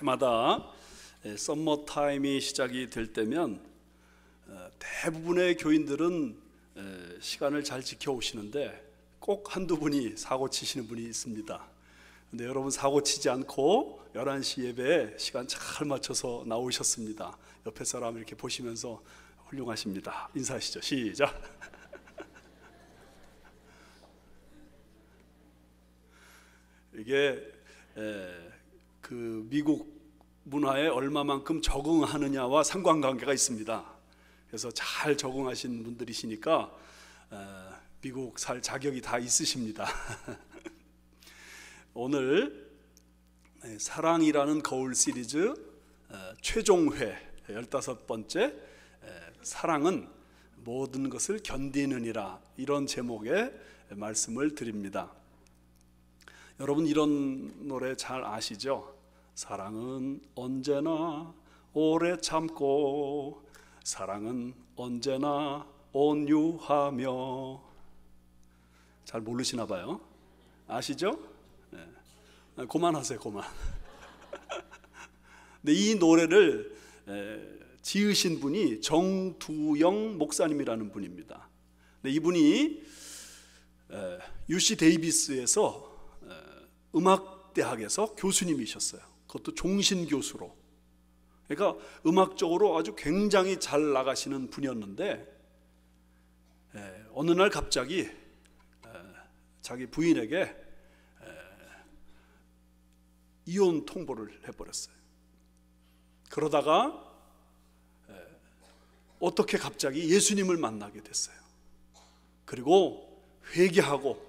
해마다 썸머 타임이 시작이 될 때면 대부분의 교인들은 시간을 잘 지켜오시는데 꼭 한두 분이 사고 치시는 분이 있습니다. 근데 여러분 사고 치지 않고 11시 예배에 시간 잘 맞춰서 나오셨습니다. 옆에 사람 이렇게 보시면서 훌륭하십니다. 인사하시죠. 시작. 이게 그 미국 문화에 얼마만큼 적응하느냐와 상관관계가 있습니다. 그래서 잘 적응하신 분들이시니까 미국 살 자격이 다 있으십니다. 오늘 사랑이라는 거울 시리즈 최종회 15번째 사랑은 모든 것을 견디느니라, 이런 제목의 말씀을 드립니다. 여러분 이런 노래 잘 아시죠? 사랑은 언제나 오래 참고 사랑은 언제나 온유하며. 잘 모르시나 봐요. 아시죠? 네. 그만하세요. 그만. 근데 이 노래를 지으신 분이 정두영 목사님이라는 분입니다. 근데 이분이 UC 데이비스에서 음악대학에서 교수님이셨어요. 그것도 종신교수로. 그러니까 음악적으로 아주 굉장히 잘 나가시는 분이었는데 어느 날 갑자기 자기 부인에게 이혼 통보를 해버렸어요. 그러다가 어떻게 갑자기 예수님을 만나게 됐어요. 그리고 회개하고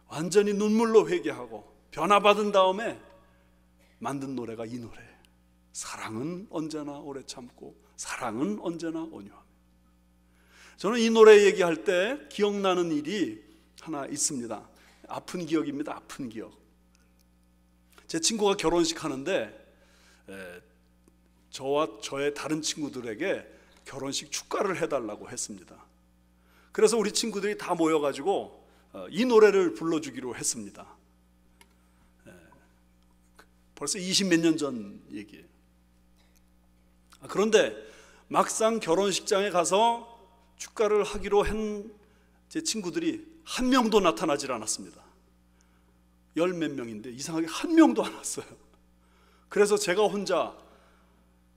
완전히 눈물로 회개하고 변화받은 다음에 만든 노래가 이 노래, 사랑은 언제나 오래 참고 사랑은 언제나 온유하며. 저는 이 노래 얘기할 때 기억나는 일이 하나 있습니다. 아픈 기억입니다. 아픈 기억. 제 친구가 결혼식 하는데 저와 저의 다른 친구들에게 결혼식 축가를 해달라고 했습니다. 그래서 우리 친구들이 다 모여가지고 이 노래를 불러주기로 했습니다. 벌써 20몇 년 전 얘기예요. 그런데 막상 결혼식장에 가서 축가를 하기로 한 제 친구들이 한 명도 나타나질 않았습니다. 10몇 명인데 이상하게 한 명도 안 왔어요. 그래서 제가 혼자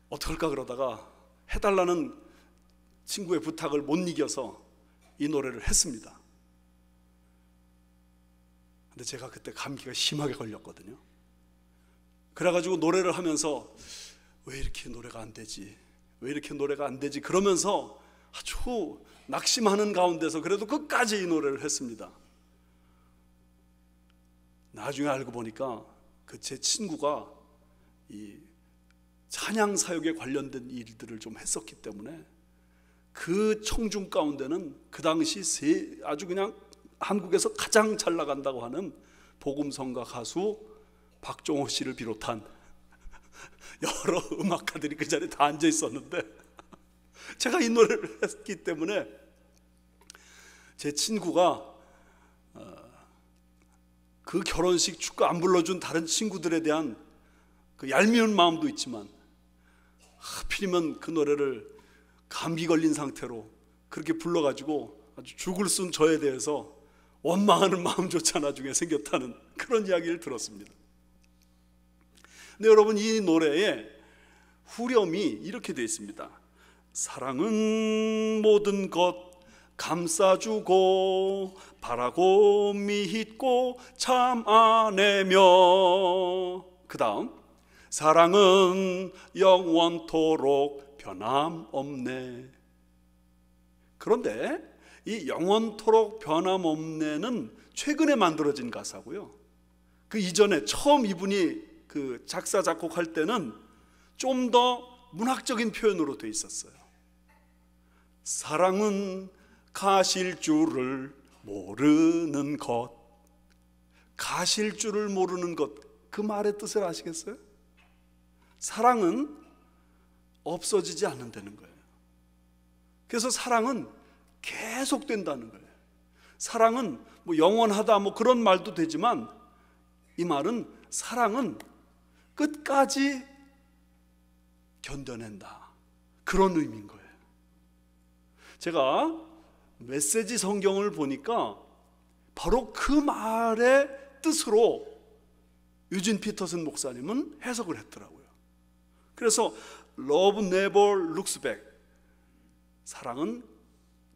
어떡할까 그러다가 해달라는 친구의 부탁을 못 이겨서 이 노래를 했습니다. 근데 제가 그때 감기가 심하게 걸렸거든요. 그래가지고 노래를 하면서 왜 이렇게 노래가 안 되지? 왜 이렇게 노래가 안 되지? 그러면서 아주 낙심하는 가운데서 그래도 끝까지 이 노래를 했습니다. 나중에 알고 보니까 그 제 친구가 이 찬양 사역에 관련된 일들을 좀 했었기 때문에 그 청중 가운데는 그 당시 아주 그냥 한국에서 가장 잘 나간다고 하는 복음성가 가수 박종호 씨를 비롯한 여러 음악가들이 그 자리에 다 앉아 있었는데 제가 이 노래를 했기 때문에 제 친구가 그 결혼식 축가 안 불러준 다른 친구들에 대한 그 얄미운 마음도 있지만 하필이면 그 노래를 감기 걸린 상태로 그렇게 불러가지고 아주 죽을 쓴 저에 대해서 원망하는 마음조차 나중에 생겼다는 그런 이야기를 들었습니다. 근데 여러분 이 노래에 후렴이 이렇게 되어 있습니다. 사랑은 모든 것 감싸주고 바라고 믿고 참아내며, 그 다음 사랑은 영원토록 변함없네. 그런데 이 영원토록 변함없네는 최근에 만들어진 가사고요. 그 이전에 처음 이분이 그 작사 작곡할 때는 좀 더 문학적인 표현으로 돼 있었어요. 사랑은 가실 줄을 모르는 것. 가실 줄을 모르는 것, 그 말의 뜻을 아시겠어요? 사랑은 없어지지 않는다는 거예요. 그래서 사랑은 계속 된다는 거예요. 사랑은 뭐 영원하다 뭐 그런 말도 되지만 이 말은 사랑은 끝까지 견뎌낸다, 그런 의미인 거예요. 제가 메시지 성경을 보니까 바로 그 말의 뜻으로 유진 피터슨 목사님은 해석을 했더라고요. 그래서 Love never looks back, 사랑은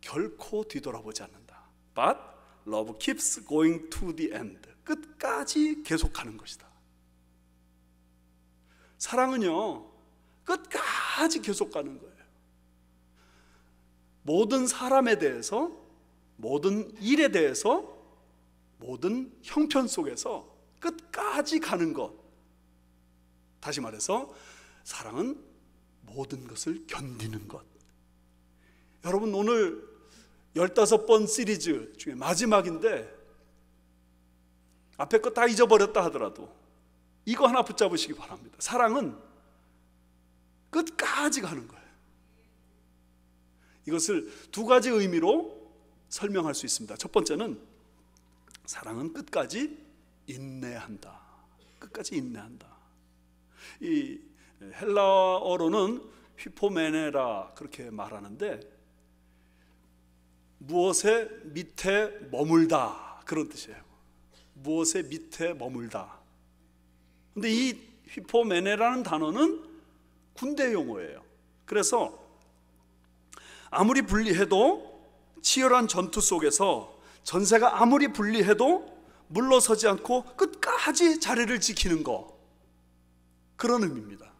결코 뒤돌아보지 않는다. But love keeps going to the end, 끝까지 계속하는 것이다. 사랑은요, 끝까지 계속 가는 거예요. 모든 사람에 대해서, 모든 일에 대해서, 모든 형편 속에서 끝까지 가는 것. 다시 말해서 사랑은 모든 것을 견디는 것. 여러분, 오늘 15번 시리즈 중에 마지막인데 앞에 거 다 잊어버렸다 하더라도 이거 하나 붙잡으시기 바랍니다. 사랑은 끝까지 가는 거예요. 이것을 두 가지 의미로 설명할 수 있습니다. 첫 번째는 사랑은 끝까지 인내한다. 끝까지 인내한다. 이 헬라어로는 휘포메네라 그렇게 말하는데 무엇의 밑에 머물다, 그런 뜻이에요. 무엇의 밑에 머물다. 근데 이 휘포메네라는 단어는 군대 용어예요. 그래서 아무리 불리해도, 치열한 전투 속에서 전세가 아무리 불리해도 물러서지 않고 끝까지 자리를 지키는 거, 그런 의미입니다.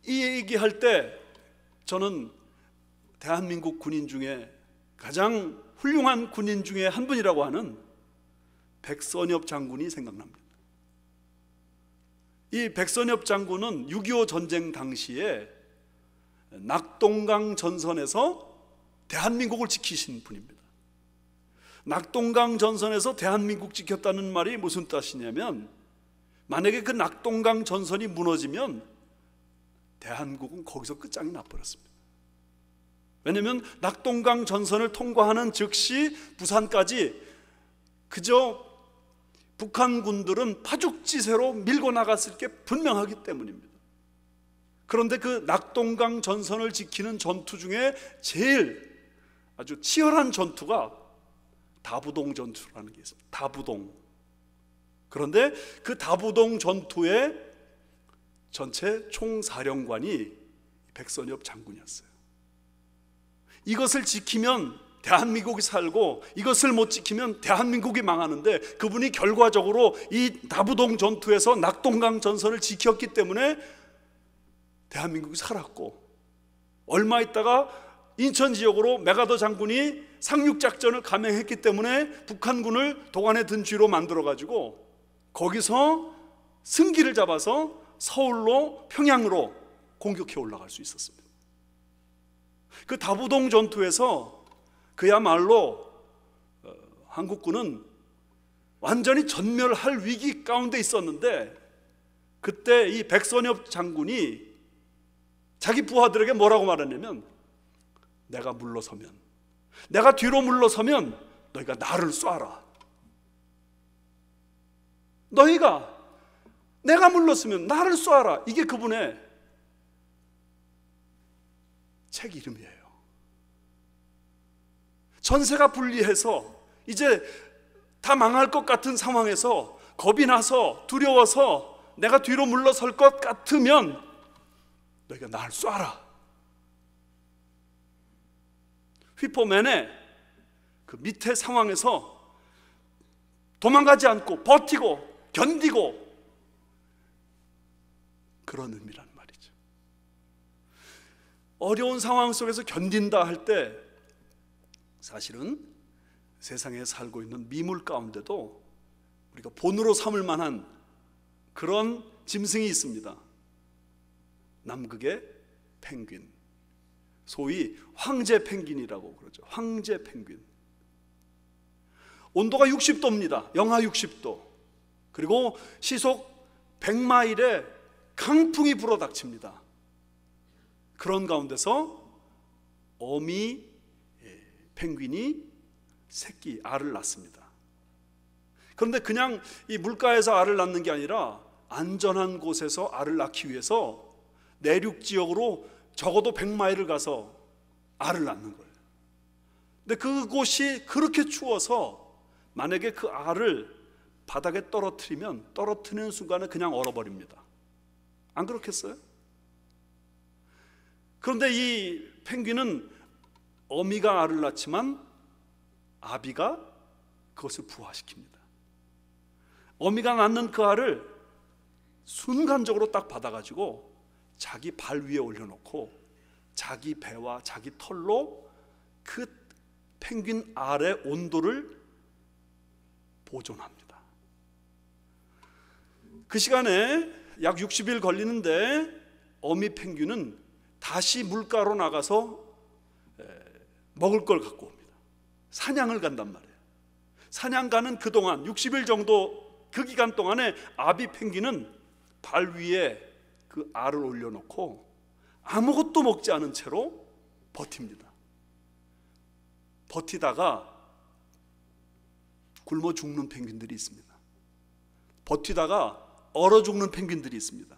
이 얘기할 때 저는 대한민국 군인 중에 가장 훌륭한 군인 중에 한 분이라고 하는 백선엽 장군이 생각납니다. 이 백선엽 장군은 6.25 전쟁 당시에 낙동강 전선에서 대한민국을 지키신 분입니다. 낙동강 전선에서 대한민국 지켰다는 말이 무슨 뜻이냐면, 만약에 그 낙동강 전선이 무너지면 대한민국은 거기서 끝장이 나버렸습니다. 왜냐하면 낙동강 전선을 통과하는 즉시 부산까지 그저 북한군들은 파죽지세로 밀고 나갔을 게 분명하기 때문입니다. 그런데 그 낙동강 전선을 지키는 전투 중에 제일 아주 치열한 전투가 다부동 전투라는 게 있습니다. 다부동. 그런데 그 다부동 전투의 전체 총사령관이 백선엽 장군이었어요. 이것을 지키면 대한민국이 살고, 이것을 못 지키면 대한민국이 망하는데, 그분이 결과적으로 이 다부동 전투에서 낙동강 전선을 지켰기 때문에 대한민국이 살았고, 얼마 있다가 인천 지역으로 메가더 장군이 상륙작전을 감행했기 때문에 북한군을 도관에 든 쥐로 만들어가지고 거기서 승기를 잡아서 서울로, 평양으로 공격해 올라갈 수 있었습니다. 그 다부동 전투에서 그야말로 한국군은 완전히 전멸할 위기 가운데 있었는데, 그때 이 백선엽 장군이 자기 부하들에게 뭐라고 말했냐면, 내가 물러서면, 내가 뒤로 물러서면 너희가 나를 쏴라. 너희가 내가 물러서면 나를 쏴라. 이게 그분의 책 이름이에요. 전세가 불리해서 이제 다 망할 것 같은 상황에서 겁이 나서 두려워서 내가 뒤로 물러설 것 같으면 너희가 나를 쏴라. 휘포맨의 그 밑에 상황에서 도망가지 않고 버티고 견디고, 그런 의미라는 말이죠. 어려운 상황 속에서 견딘다 할 때 사실은 세상에 살고 있는 미물 가운데도 우리가 본으로 삼을 만한 그런 짐승이 있습니다. 남극의 펭귄, 소위 황제 펭귄이라고 그러죠. 황제 펭귄. 온도가 60도입니다. 영하 60도. 그리고 시속 100마일의 강풍이 불어닥칩니다. 그런 가운데서 어미 펭귄이 새끼 알을 낳습니다. 그런데 그냥 이 물가에서 알을 낳는 게 아니라 안전한 곳에서 알을 낳기 위해서 내륙 지역으로 적어도 100마일을 가서 알을 낳는 거예요. 근데 그곳이 그렇게 추워서 만약에 그 알을 바닥에 떨어뜨리면 떨어뜨리는 순간에 그냥 얼어버립니다. 안 그렇겠어요? 그런데 이 펭귄은 어미가 알을 낳지만 아비가 그것을 부화시킵니다. 어미가 낳는 그 알을 순간적으로 딱 받아가지고 자기 발 위에 올려놓고 자기 배와 자기 털로 그 펭귄 알의 온도를 보존합니다. 그 시간에 약 60일 걸리는데 어미 펭귄은 다시 물가로 나가서 먹을 걸 갖고 옵니다. 사냥을 간단 말이에요. 사냥 가는 그동안 60일 정도 그 기간 동안에 아비 펭귄은 발 위에 그 알을 올려놓고 아무것도 먹지 않은 채로 버팁니다. 버티다가 굶어 죽는 펭귄들이 있습니다. 버티다가 얼어 죽는 펭귄들이 있습니다.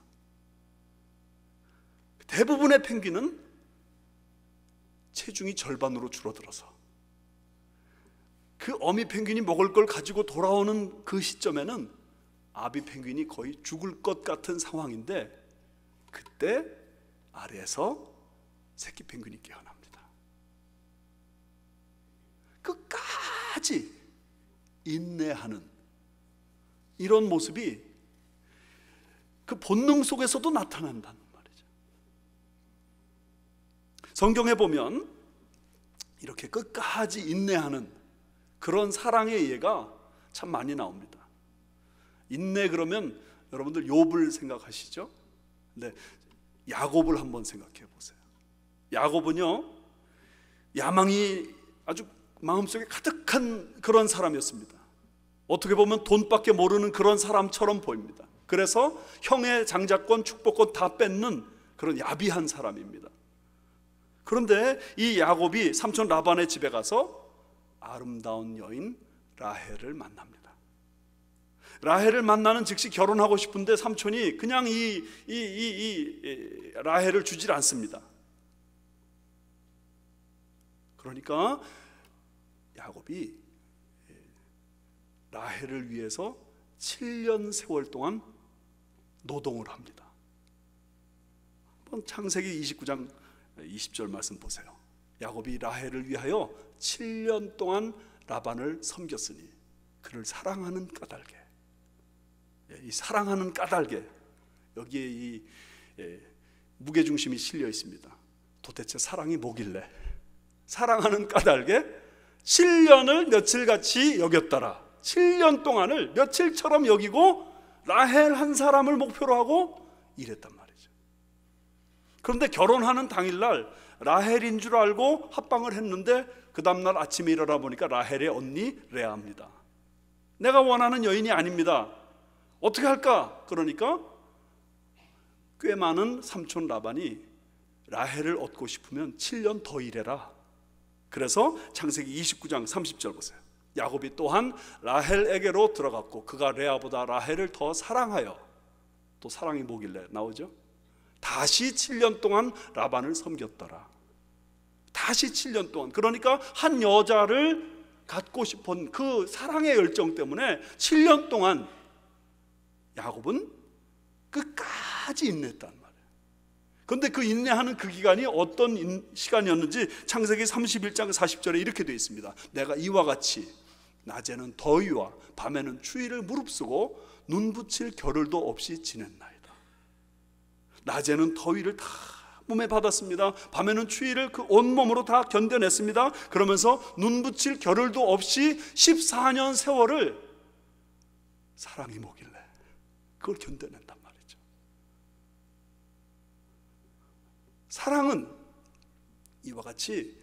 대부분의 펭귄은 체중이 절반으로 줄어들어서 그 어미 펭귄이 먹을 걸 가지고 돌아오는 그 시점에는 아비 펭귄이 거의 죽을 것 같은 상황인데 그때 아래에서 새끼 펭귄이 깨어납니다. 끝까지 인내하는 이런 모습이 그 본능 속에서도 나타난다는 말이죠. 성경에 보면 이렇게 끝까지 인내하는 그런 사랑의 예가 참 많이 나옵니다. 인내 그러면 여러분들 욥을 생각하시죠? 근데 야곱을 한번 생각해 보세요. 야곱은요, 야망이 아주 마음속에 가득한 그런 사람이었습니다. 어떻게 보면 돈밖에 모르는 그런 사람처럼 보입니다. 그래서 형의 장자권, 축복권 다 뺏는 그런 야비한 사람입니다. 그런데 이 야곱이 삼촌 라반의 집에 가서 아름다운 여인 라헬을 만납니다. 라헬을 만나는 즉시 결혼하고 싶은데 삼촌이 그냥 이 라헬을 주질 않습니다. 그러니까 야곱이 라헬을 위해서 7년 세월 동안 노동을 합니다. 한번 창세기 29장 20절 말씀 보세요. 야곱이 라헬을 위하여 7년 동안 라반을 섬겼으니 그를 사랑하는 까닭에, 이 사랑하는 까닭에 여기에 이 무게중심이 실려 있습니다. 도대체 사랑이 뭐길래 사랑하는 까닭에 7년을 며칠같이 여겼더라. 7년 동안을 며칠처럼 여기고 라헬 한 사람을 목표로 하고 일했단 말이죠. 그런데 결혼하는 당일날 라헬인 줄 알고 합방을 했는데 그 다음날 아침에 일어나 보니까 라헬의 언니 레아입니다. 내가 원하는 여인이 아닙니다. 어떻게 할까? 그러니까 꽤 많은 삼촌 라반이 라헬을 얻고 싶으면 7년 더 일해라. 그래서 창세기 29장 30절 보세요. 야곱이 또한 라헬에게로 들어갔고 그가 레아보다 라헬을 더 사랑하여, 또 사랑이 뭐길래 나오죠? 다시 7년 동안 라반을 섬겼더라. 다시 7년 동안. 그러니까 한 여자를 갖고 싶은 그 사랑의 열정 때문에 7년 동안 야곱은 끝까지 인내했단 말이에요. 그런데 그 인내하는 그 기간이 어떤 시간이었는지 창세기 31장 40절에 이렇게 되어 있습니다. 내가 이와 같이 낮에는 더위와 밤에는 추위를 무릅쓰고 눈 붙일 겨를도 없이 지냈나이다. 낮에는 더위를 다 몸에 받았습니다. 밤에는 추위를 그 온몸으로 다 견뎌냈습니다. 그러면서 눈 붙일 겨를도 없이 14년 세월을 사랑이 뭐길래 그걸 견뎌낸단 말이죠. 사랑은 이와 같이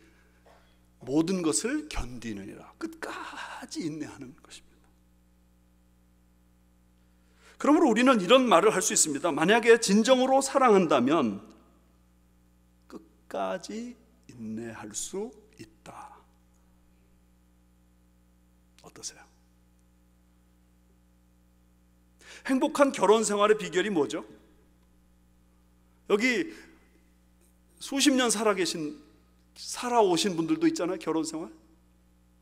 모든 것을 견디느니라, 끝까지 인내하는 것입니다. 그러므로 우리는 이런 말을 할 수 있습니다. 만약에 진정으로 사랑한다면 끝까지 인내할 수 있다. 어떠세요? 행복한 결혼 생활의 비결이 뭐죠? 여기 수십 년 살아오신 분들도 있잖아요. 결혼 생활.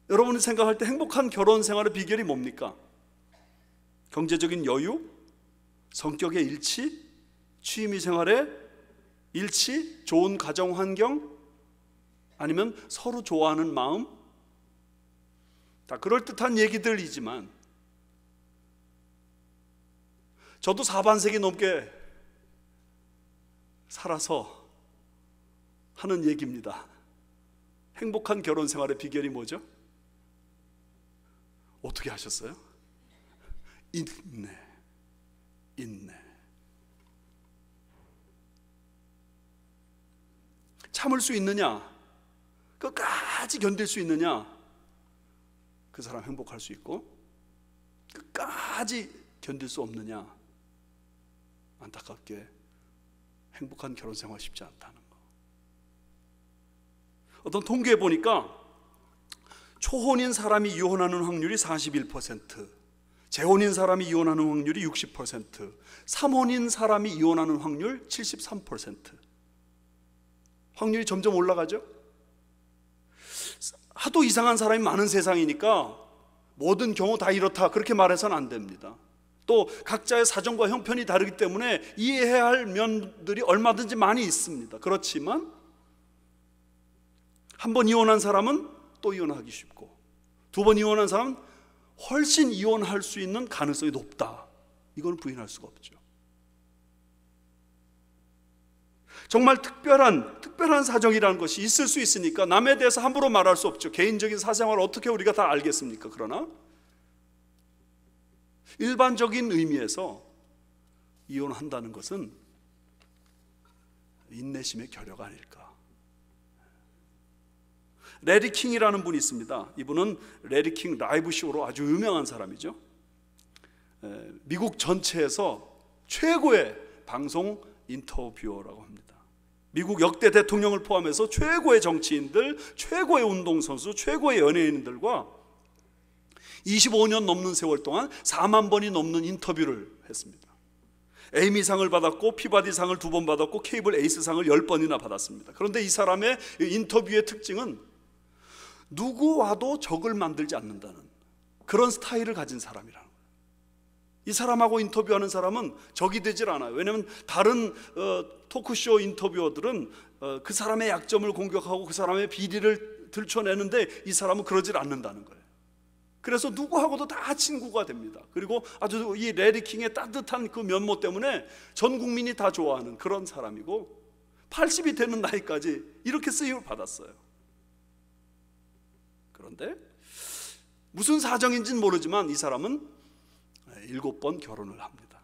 여러분이 생각할 때 행복한 결혼 생활의 비결이 뭡니까? 경제적인 여유? 성격의 일치? 취미 생활의 일치? 좋은 가정 환경? 아니면 서로 좋아하는 마음? 다 그럴듯한 얘기들이지만 저도 4반세기 넘게 살아서 하는 얘기입니다. 행복한 결혼 생활의 비결이 뭐죠? 어떻게 하셨어요? 인내. 참을 수 있느냐? 끝까지 견딜 수 있느냐? 그 사람 행복할 수 있고, 끝까지 견딜 수 없느냐? 안타깝게 행복한 결혼 생활 쉽지 않다는 거. 어떤 통계에 보니까 초혼인 사람이 이혼하는 확률이 41%, 재혼인 사람이 이혼하는 확률이 60%, 3혼인 사람이 이혼하는 확률 73%. 확률이 점점 올라가죠. 하도 이상한 사람이 많은 세상이니까 모든 경우 다 이렇다 그렇게 말해서는 안 됩니다. 또 각자의 사정과 형편이 다르기 때문에 이해해야 할 면들이 얼마든지 많이 있습니다. 그렇지만 한 번 이혼한 사람은 또 이혼하기 쉽고, 두 번 이혼한 사람은 훨씬 이혼할 수 있는 가능성이 높다. 이건 부인할 수가 없죠. 정말 특별한 사정이라는 것이 있을 수 있으니까 남에 대해서 함부로 말할 수 없죠. 개인적인 사생활을 어떻게 우리가 다 알겠습니까? 그러나 일반적인 의미에서 이혼한다는 것은 인내심의 결여가 아닐까. 레리 킹이라는 분이 있습니다. 이분은 레리 킹 라이브 쇼로 아주 유명한 사람이죠. 미국 전체에서 최고의 방송 인터뷰어라고 합니다. 미국 역대 대통령을 포함해서 최고의 정치인들, 최고의 운동선수, 최고의 연예인들과 25년 넘는 세월 동안 4만 번이 넘는 인터뷰를 했습니다. 에이미상을 받았고 피바디상을 2번 받았고 케이블 에이스상을 10번이나 받았습니다. 그런데 이 사람의 인터뷰의 특징은 누구와도 적을 만들지 않는다는 그런 스타일을 가진 사람이라는 거예요. 이 사람하고 인터뷰하는 사람은 적이 되질 않아요. 왜냐하면 다른 토크쇼 인터뷰어들은 그 사람의 약점을 공격하고 그 사람의 비리를 들춰내는데 이 사람은 그러질 않는다는 거예요. 그래서 누구하고도 다 친구가 됩니다. 그리고 아주 이 레리 킹의 따뜻한 그 면모 때문에 전 국민이 다 좋아하는 그런 사람이고, 80이 되는 나이까지 이렇게 쓰임을 받았어요. 그런데 무슨 사정인지는 모르지만 이 사람은 7번 결혼을 합니다.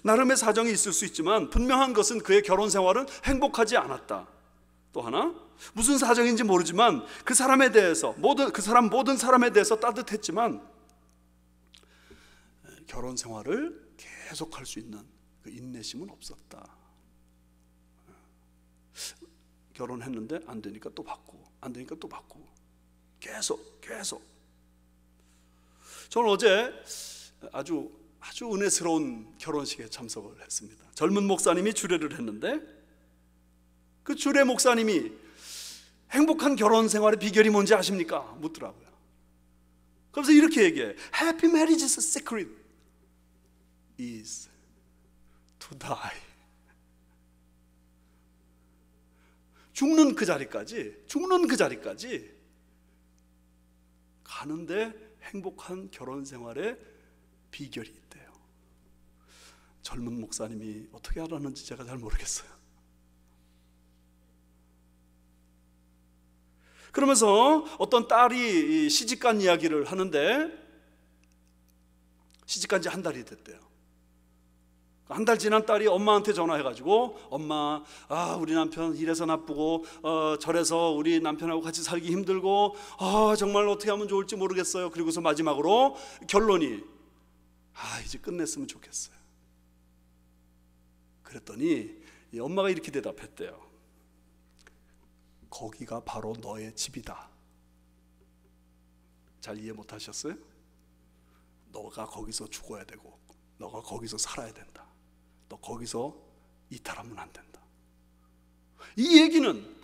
나름의 사정이 있을 수 있지만 분명한 것은 그의 결혼 생활은 행복하지 않았다. 또 하나, 무슨 사정인지 모르지만 그 사람에 대해서 모든 사람에 대해서 따뜻했지만 결혼 생활을 계속할 수 있는 그 인내심은 없었다. 결혼했는데 안 되니까 또 바꾸고, 안 되니까 또 바꾸고, 계속. 저는 어제 아주 은혜스러운 결혼식에 참석을 했습니다. 젊은 목사님이 주례를 했는데 그 주례 목사님이 행복한 결혼 생활의 비결이 뭔지 아십니까? 묻더라고요. 그래서 이렇게 얘기해. Happy marriage's secret is to die. 죽는 그 자리까지 가는데 행복한 결혼 생활의 비결이 있대요. 젊은 목사님이 어떻게 알았는지 제가 잘 모르겠어요. 그러면서 어떤 딸이 시집간 이야기를 하는데, 시집간 지 한 달이 됐대요. 한 달 지난 딸이 엄마한테 전화해가지고, 엄마, 우리 남편 이래서 나쁘고 저래서 우리 남편하고 같이 살기 힘들고 정말 어떻게 하면 좋을지 모르겠어요. 그리고서 마지막으로 결론이 이제 끝냈으면 좋겠어요. 그랬더니 이 엄마가 이렇게 대답했대요. 거기가 바로 너의 집이다. 잘 이해 못하셨어요? 너가 거기서 죽어야 되고 너가 거기서 살아야 된다. 너 거기서 이탈하면 안 된다. 이 얘기는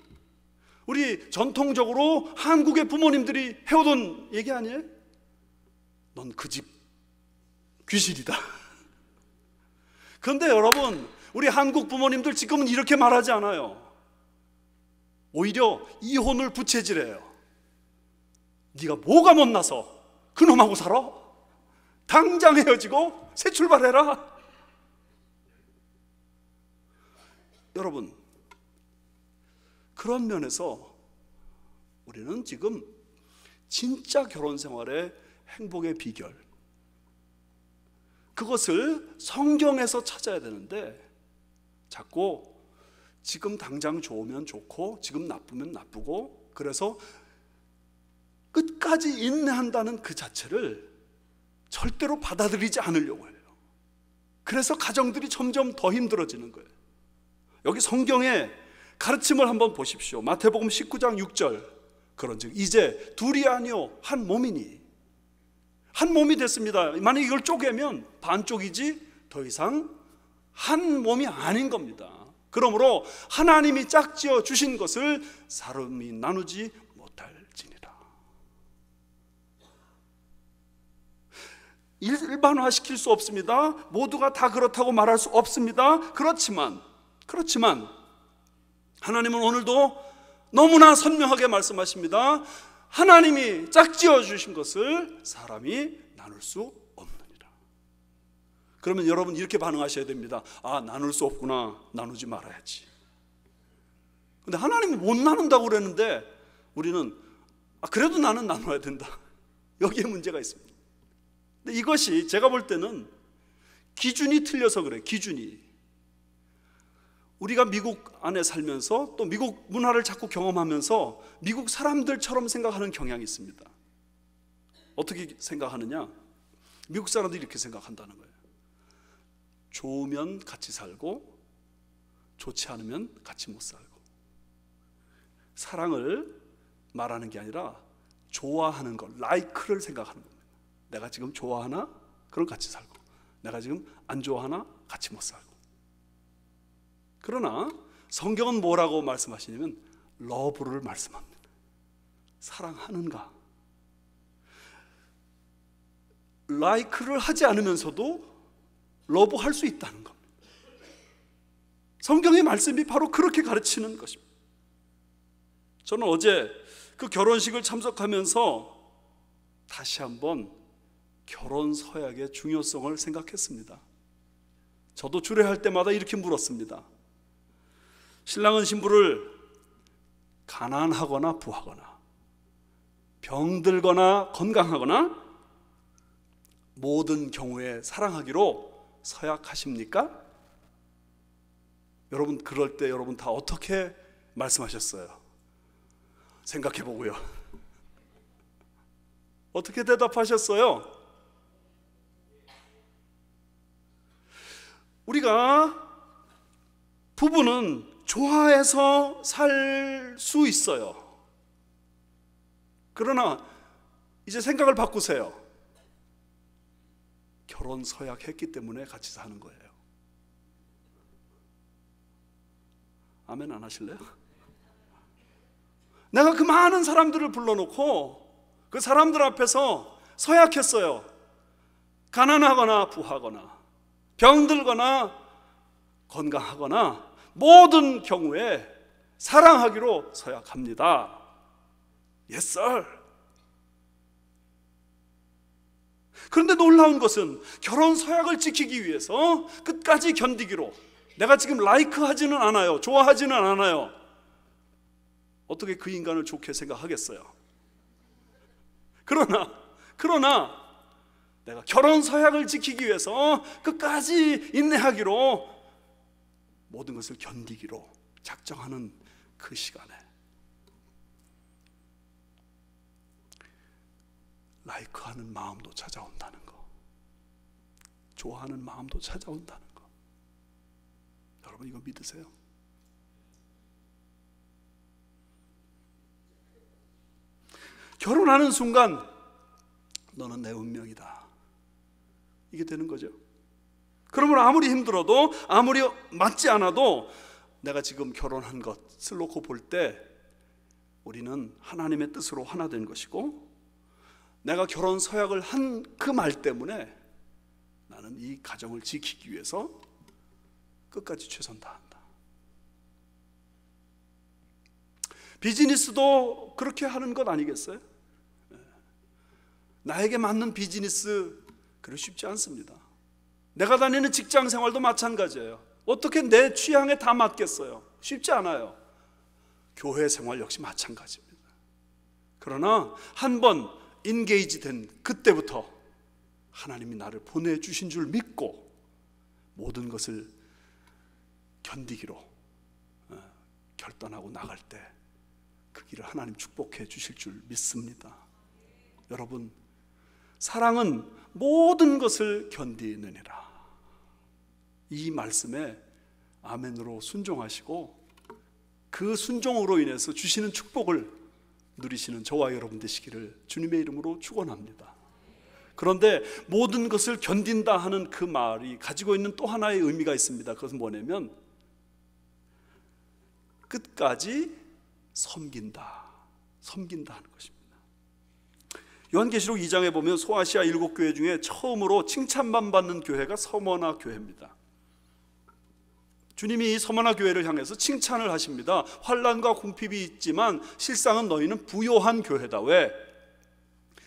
우리 전통적으로 한국의 부모님들이 해오던 얘기 아니에요? 넌 그 집 귀신이다. 그런데 여러분, 우리 한국 부모님들 지금은 이렇게 말하지 않아요. 오히려 이혼을 부채질해요. 네가 뭐가 못나서 그놈하고 살아? 당장 헤어지고 새 출발해라. 여러분, 그런 면에서 우리는 지금 진짜 결혼 생활의 행복의 비결, 그것을 성경에서 찾아야 되는데 자꾸 지금 당장 좋으면 좋고 지금 나쁘면 나쁘고, 그래서 끝까지 인내한다는 그 자체를 절대로 받아들이지 않으려고 해요. 그래서 가정들이 점점 더 힘들어지는 거예요. 여기 성경의 가르침을 한번 보십시오. 마태복음 19장 6절, 그런즉 이제 둘이 아니요 한 몸이니. 한 몸이 됐습니다. 만약 이걸 쪼개면 반쪽이지 더 이상 한 몸이 아닌 겁니다. 그러므로 하나님이 짝지어 주신 것을 사람이 나누지 못할지니라. 일반화시킬 수 없습니다. 모두가 다 그렇다고 말할 수 없습니다. 그렇지만 하나님은 오늘도 너무나 선명하게 말씀하십니다. 하나님이 짝지어 주신 것을 사람이 나눌 수 없느니라. 그러면 여러분 이렇게 반응하셔야 됩니다. 아, 나눌 수 없구나. 나누지 말아야지. 근데 하나님이 못 나눈다고 그랬는데 우리는 그래도 나는 나눠야 된다. 여기에 문제가 있습니다. 근데 이것이 제가 볼 때는 기준이 틀려서 그래요. 기준이. 우리가 미국 안에 살면서 또 미국 문화를 자꾸 경험하면서 미국 사람들처럼 생각하는 경향이 있습니다. 어떻게 생각하느냐? 미국 사람들이 이렇게 생각한다는 거예요. 좋으면 같이 살고 좋지 않으면 같이 못 살고. 사랑을 말하는 게 아니라 좋아하는 것, like를 생각하는 겁니다. 내가 지금 좋아하나? 그럼 같이 살고, 내가 지금 안 좋아하나? 같이 못 살고. 그러나 성경은 뭐라고 말씀하시냐면 러브를 말씀합니다. 사랑하는가? like를 하지 않으면서도 러브할 수 있다는 겁니다. 성경의 말씀이 바로 그렇게 가르치는 것입니다. 저는 어제 그 결혼식을 참석하면서 다시 한번 결혼 서약의 중요성을 생각했습니다. 저도 주례할 때마다 이렇게 물었습니다. 신랑은 신부를 가난하거나 부하거나 병들거나 건강하거나 모든 경우에 사랑하기로 서약하십니까? 여러분, 그럴 때 여러분 다 어떻게 말씀하셨어요? 생각해 보고요. 어떻게 대답하셨어요? 우리가 부부는 좋아해서 살 수 있어요. 그러나 이제 생각을 바꾸세요. 결혼 서약했기 때문에 같이 사는 거예요. 아멘 안 하실래요? 내가 그 많은 사람들을 불러놓고 그 사람들 앞에서 서약했어요. 가난하거나 부하거나 병들거나 건강하거나 모든 경우에 사랑하기로 서약합니다. Yes, sir. 그런데 놀라운 것은 결혼 서약을 지키기 위해서 끝까지 견디기로, 내가 지금 라이크하지는 않아요. 좋아하지는 않아요. 어떻게 그 인간을 좋게 생각하겠어요? 그러나 내가 결혼 서약을 지키기 위해서 끝까지 인내하기로, 모든 것을 견디기로 작정하는 그 시간에 라이크하는 마음도 찾아온다는 거, 좋아하는 마음도 찾아온다는 거. 여러분 이거 믿으세요? 결혼하는 순간 너는 내 운명이다. 이게 되는 거죠. 그러면 아무리 힘들어도, 아무리 맞지 않아도 내가 지금 결혼한 것을 놓고 볼 때 우리는 하나님의 뜻으로 하나 된 것이고, 내가 결혼 서약을 한 그 말 때문에 나는 이 가정을 지키기 위해서 끝까지 최선 다한다. 비즈니스도 그렇게 하는 것 아니겠어요? 나에게 맞는 비즈니스 그리 쉽지 않습니다. 내가 다니는 직장 생활도 마찬가지예요. 어떻게 내 취향에 다 맞겠어요? 쉽지 않아요. 교회 생활 역시 마찬가지입니다. 그러나 한번 인게이지 된 그때부터 하나님이 나를 보내주신 줄 믿고 모든 것을 견디기로 결단하고 나갈 때 그 길을 하나님 축복해 주실 줄 믿습니다. 여러분, 사랑은 모든 것을 견디느니라. 이 말씀에 아멘으로 순종하시고 그 순종으로 인해서 주시는 축복을 누리시는 저와 여러분 되시기를 주님의 이름으로 축원합니다. 그런데 모든 것을 견딘다 하는 그 말이 가지고 있는 또 하나의 의미가 있습니다. 그것은 뭐냐면 끝까지 섬긴다 하는 것입니다. 요한계시록 2장에 보면 소아시아 7교회 중에 처음으로 칭찬만 받는 교회가 서머나 교회입니다. 주님이 이 서머나 교회를 향해서 칭찬을 하십니다. 환난과 궁핍이 있지만 실상은 너희는 부요한 교회다. 왜?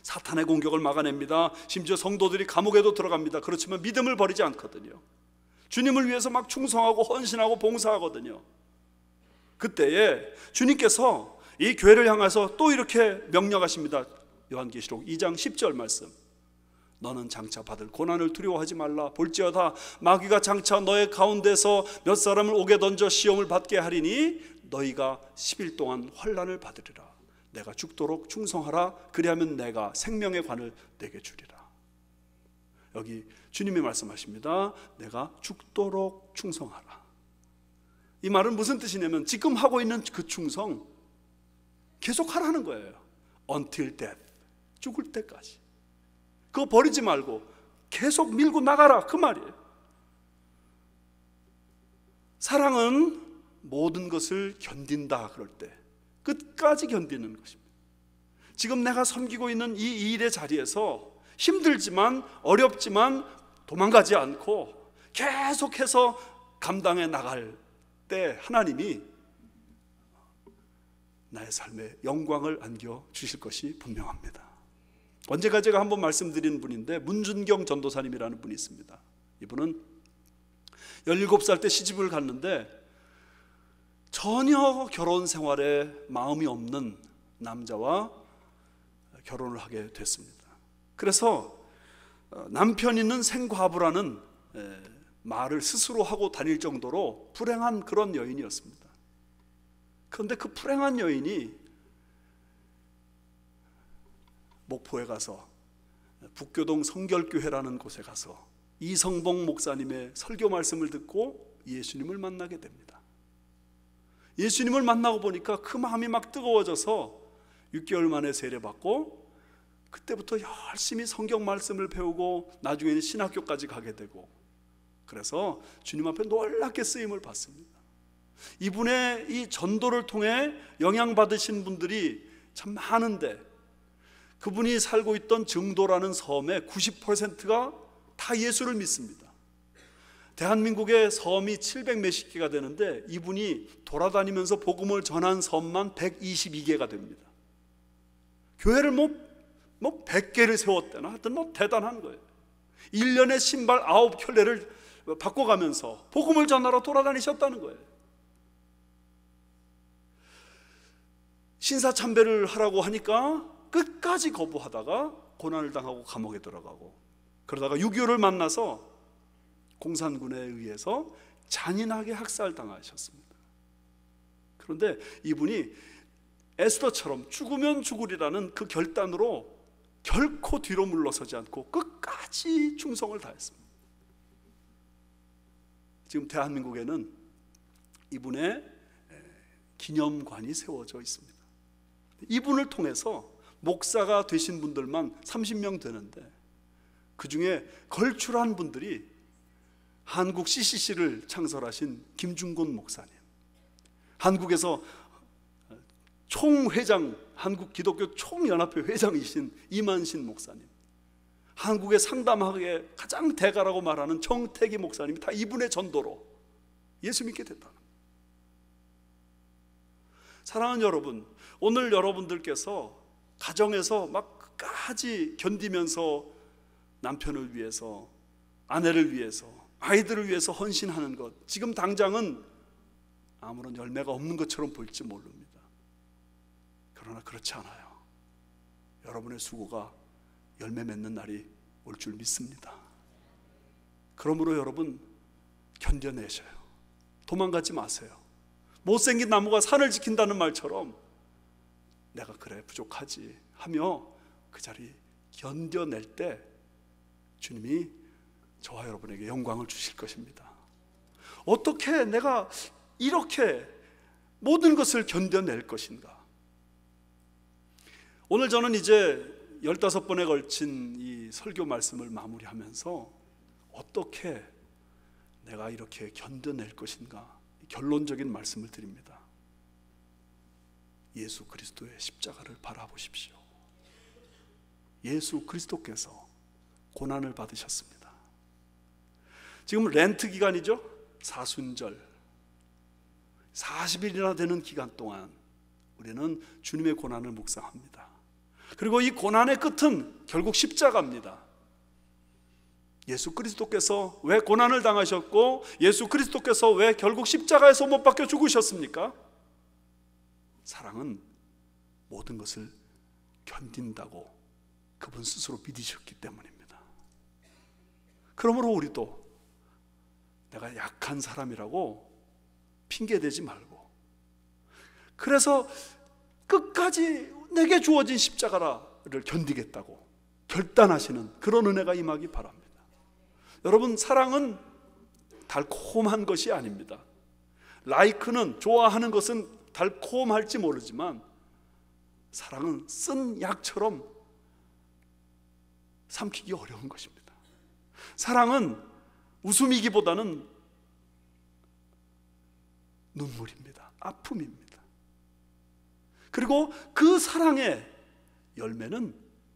사탄의 공격을 막아냅니다. 심지어 성도들이 감옥에도 들어갑니다. 그렇지만 믿음을 버리지 않거든요. 주님을 위해서 막 충성하고 헌신하고 봉사하거든요. 그때에 주님께서 이 교회를 향해서 또 이렇게 명령하십니다. 요한계시록 2장 10절 말씀. 너는 장차 받을 고난을 두려워하지 말라. 볼지어다 마귀가 장차 너의 가운데서 몇 사람을 옥에 던져 시험을 받게 하리니 너희가 10일 동안 환난을 받으리라. 내가 죽도록 충성하라. 그리하면 내가 생명의 관을 내게 주리라. 여기 주님이 말씀하십니다. 내가 죽도록 충성하라. 이 말은 무슨 뜻이냐면 지금 하고 있는 그 충성 계속 하라는 거예요. Until death, 죽을 때까지. 그거 버리지 말고 계속 밀고 나가라, 그 말이에요. 사랑은 모든 것을 견딘다 그럴 때 끝까지 견디는 것입니다. 지금 내가 섬기고 있는 이 일의 자리에서 힘들지만 어렵지만 도망가지 않고 계속해서 감당해 나갈 때 하나님이 나의 삶에 영광을 안겨 주실 것이 분명합니다. 언제가 제가 한번 말씀드린 분인데 문준경 전도사님이라는 분이 있습니다. 이분은 17살 때 시집을 갔는데 전혀 결혼 생활에 마음이 없는 남자와 결혼을 하게 됐습니다. 그래서 남편 있는 생과부라는 말을 스스로 하고 다닐 정도로 불행한 그런 여인이었습니다. 그런데 그 불행한 여인이 목포에 가서 북교동 성결교회라는 곳에 가서 이성봉 목사님의 설교 말씀을 듣고 예수님을 만나게 됩니다. 예수님을 만나고 보니까 그 마음이 막 뜨거워져서 6개월 만에 세례받고 그때부터 열심히 성경 말씀을 배우고 나중에는 신학교까지 가게 되고, 그래서 주님 앞에 놀랍게 쓰임을 받습니다. 이분의 이 전도를 통해 영향받으신 분들이 참 많은데 그분이 살고 있던 증도라는 섬의 90%가 다 예수를 믿습니다. 대한민국의 섬이 700 몇십 개가 되는데 이분이 돌아다니면서 복음을 전한 섬만 122개가 됩니다. 교회를 뭐 100개를 세웠대나 하여튼 대단한 거예요. 1년에 신발 9켤레를 바꿔가면서 복음을 전하러 돌아다니셨다는 거예요. 신사참배를 하라고 하니까 끝까지 거부하다가 고난을 당하고 감옥에 들어가고, 그러다가 6.25를 만나서 공산군에 의해서 잔인하게 학살당하셨습니다. 그런데 이분이 에스더처럼 죽으면 죽으리라는 그 결단으로 결코 뒤로 물러서지 않고 끝까지 충성을 다했습니다. 지금 대한민국에는 이분의 기념관이 세워져 있습니다. 이분을 통해서 목사가 되신 분들만 30명 되는데 그 중에 걸출한 분들이 한국 CCC를 창설하신 김중곤 목사님, 한국에서 총회장, 한국 기독교 총연합회 회장이신 이만신 목사님, 한국의 상담학의 가장 대가라고 말하는 정태기 목사님이 다 이분의 전도로 예수 믿게 됐다. 사랑하는 여러분, 오늘 여러분들께서 가정에서 막 끝까지 견디면서 남편을 위해서, 아내를 위해서, 아이들을 위해서 헌신하는 것, 지금 당장은 아무런 열매가 없는 것처럼 보일지 모릅니다. 그러나 그렇지 않아요. 여러분의 수고가 열매 맺는 날이 올 줄 믿습니다. 그러므로 여러분 견뎌내셔요. 도망가지 마세요. 못생긴 나무가 산을 지킨다는 말처럼 내가 그래 부족하지 하며 그 자리 견뎌낼 때 주님이 저와 여러분에게 영광을 주실 것입니다. 어떻게 내가 이렇게 모든 것을 견뎌낼 것인가? 오늘 저는 이제 15번에 걸친 이 설교 말씀을 마무리하면서 어떻게 내가 이렇게 견뎌낼 것인가 결론적인 말씀을 드립니다. 예수 그리스도의 십자가를 바라보십시오. 예수 그리스도께서 고난을 받으셨습니다. 지금 렌트 기간이죠. 사순절 40일이나 되는 기간 동안 우리는 주님의 고난을 묵상합니다. 그리고 이 고난의 끝은 결국 십자가입니다. 예수 그리스도께서 왜 고난을 당하셨고 예수 그리스도께서 왜 결국 십자가에서 못 박혀 죽으셨습니까? 사랑은 모든 것을 견딘다고 그분 스스로 믿으셨기 때문입니다. 그러므로 우리도 내가 약한 사람이라고 핑계대지 말고, 그래서 끝까지 내게 주어진 십자가를 견디겠다고 결단하시는 그런 은혜가 임하기 바랍니다. 여러분, 사랑은 달콤한 것이 아닙니다. 라이크는, 좋아하는 것은 달콤할지 모르지만 사랑은 쓴 약처럼 삼키기 어려운 것입니다. 사랑은 웃음이기보다는 눈물입니다. 아픔입니다. 그리고 그 사랑의 열매는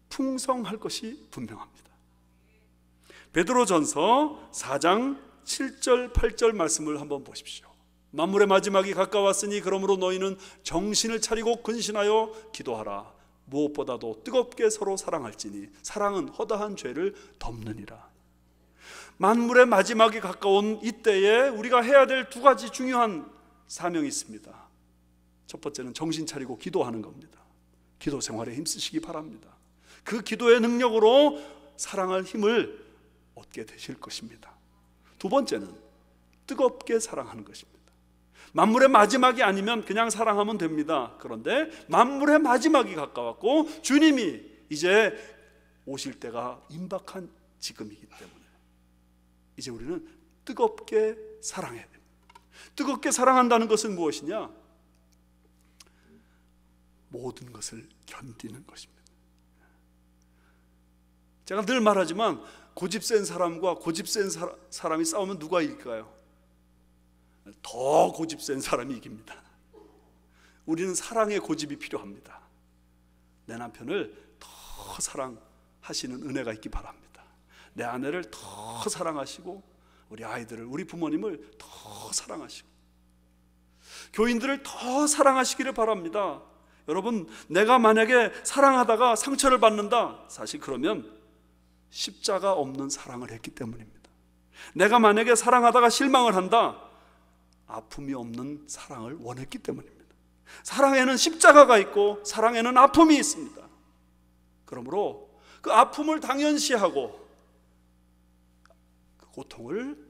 풍성할 것이 분명합니다. 베드로전서 4장 7절 8절 말씀을 한번 보십시오. 만물의 마지막이 가까웠으니 그러므로 너희는 정신을 차리고 근신하여 기도하라. 무엇보다도 뜨겁게 서로 사랑할지니 사랑은 허다한 죄를 덮느니라. 만물의 마지막이 가까운 이때에 우리가 해야 될 두 가지 중요한 사명이 있습니다. 첫 번째는 정신 차리고 기도하는 겁니다. 기도 생활에 힘쓰시기 바랍니다. 그 기도의 능력으로 사랑할 힘을 얻게 되실 것입니다. 두 번째는 뜨겁게 사랑하는 것입니다. 만물의 마지막이 아니면 그냥 사랑하면 됩니다. 그런데 만물의 마지막이 가까웠고 주님이 이제 오실 때가 임박한 지금이기 때문에 이제 우리는 뜨겁게 사랑해야 됩니다. 뜨겁게 사랑한다는 것은 무엇이냐? 모든 것을 견디는 것입니다. 제가 늘 말하지만 고집센 사람과 고집센 사람이 싸우면 누가 이길까요? 더 고집센 사람이 이깁니다. 우리는 사랑의 고집이 필요합니다. 내 남편을 더 사랑하시는 은혜가 있기 바랍니다. 내 아내를 더 사랑하시고 우리 아이들을, 우리 부모님을 더 사랑하시고 교인들을 더 사랑하시기를 바랍니다. 여러분, 내가 만약에 사랑하다가 상처를 받는다, 사실 그러면 십자가 없는 사랑을 했기 때문입니다. 내가 만약에 사랑하다가 실망을 한다, 아픔이 없는 사랑을 원했기 때문입니다. 사랑에는 십자가가 있고 사랑에는 아픔이 있습니다. 그러므로 그 아픔을 당연시하고 그 고통을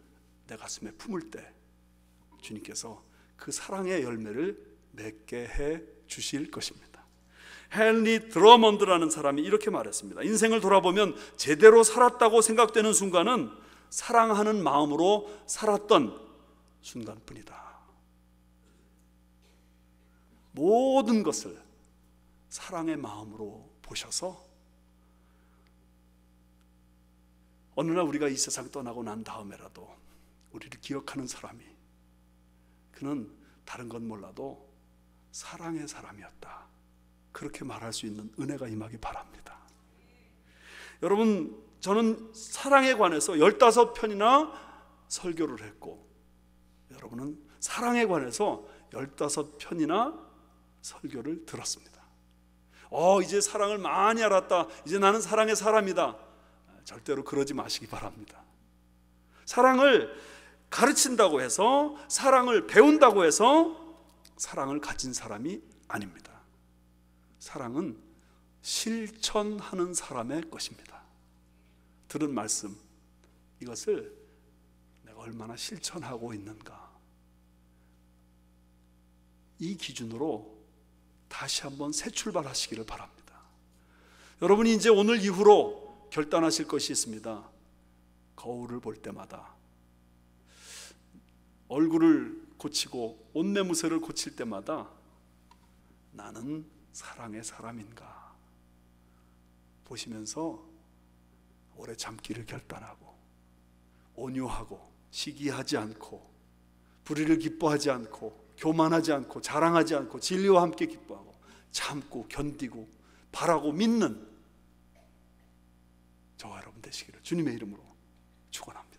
내 가슴에 품을 때 주님께서 그 사랑의 열매를 맺게 해 주실 것입니다. 헨리 드러먼드라는 사람이 이렇게 말했습니다. 인생을 돌아보면 제대로 살았다고 생각되는 순간은 사랑하는 마음으로 살았던 순간뿐이다. 모든 것을 사랑의 마음으로 보셔서 어느 날 우리가 이 세상 떠나고 난 다음에라도 우리를 기억하는 사람이, 그는 다른 건 몰라도 사랑의 사람이었다, 그렇게 말할 수 있는 은혜가 임하기 바랍니다. 여러분, 저는 사랑에 관해서 15편이나 설교를 했고, 여러분은 사랑에 관해서 15편이나 설교를 들었습니다. 이제 사랑을 많이 알았다, 이제 나는 사랑의 사람이다, 절대로 그러지 마시기 바랍니다. 사랑을 가르친다고 해서, 사랑을 배운다고 해서 사랑을 가진 사람이 아닙니다. 사랑은 실천하는 사람의 것입니다. 들은 말씀, 이것을 내가 얼마나 실천하고 있는가, 이 기준으로 다시 한번 새 출발하시기를 바랍니다. 여러분이 이제 오늘 이후로 결단하실 것이 있습니다. 거울을 볼 때마다, 얼굴을 고치고 옷매무새를 고칠 때마다 나는 사랑의 사람인가 보시면서 오래 참기를 결단하고, 온유하고 시기하지 않고, 불의를 기뻐하지 않고, 교만하지 않고, 자랑하지 않고, 진리와 함께 기뻐하고, 참고 견디고 바라고 믿는 저와 여러분 되시기를 주님의 이름으로 축원합니다.